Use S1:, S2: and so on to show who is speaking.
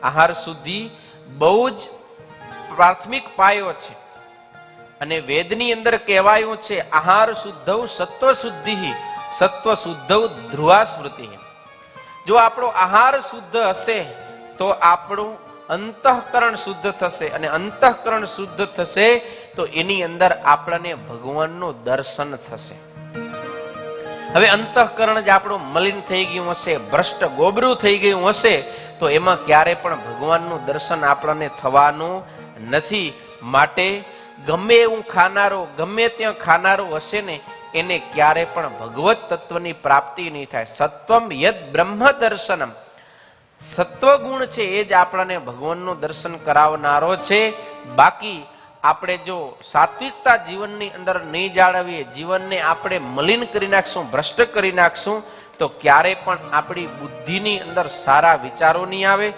S1: આહાર શુદ્ધિ બહુ જ પ્રાથમિક પાયો છે. અને વેદની અંદર કહેવાયું છે આહાર શુદ્ધૌ સત્વ શુદ્ધિ સત્વ શુદ્ધૌ ધ્રુવા સ્મૃતિ. જો આપણો આહાર શુદ્ધ હશે તો આપણું અંતઃકરણ શુદ્ધ થશે, અને અંતઃકરણ શુદ્ધ થશે તો એની અંદર આપણને ભગવાનનું દર્શન થશે. હવે અંતઃકરણ જ આપણું મલિન થઈ ગયું હશે, ભ્રષ્ટ ગોબરું થઈ ગયું હશે, તો એમાં ક્યારે પણ ભગવાનનું દર્શન આપણને થવાનું નથી. માટે ગમે એવું ખાનારો, ગમે ત્યાં ખાનારો હશે ને એને ક્યારે પણ ભગવત તત્વની પ્રાપ્તિ નહીં થાય. સત્વમ યદ બ્રહ્મ દર્શનમ, સત્વગુણ છે એ જ આપણને ભગવાનનું દર્શન કરાવનારો છે. બાકી આપણે જો સાત્વિકતા જીવનની અંદર નહીં જાળવીએ, જીવનને આપણે મલિન કરી નાખશું, ભ્રષ્ટ કરી નાખશું, તો ક્યારે પણ આપણી બુદ્ધિની અંદર સારા વિચારો નહીં આવે.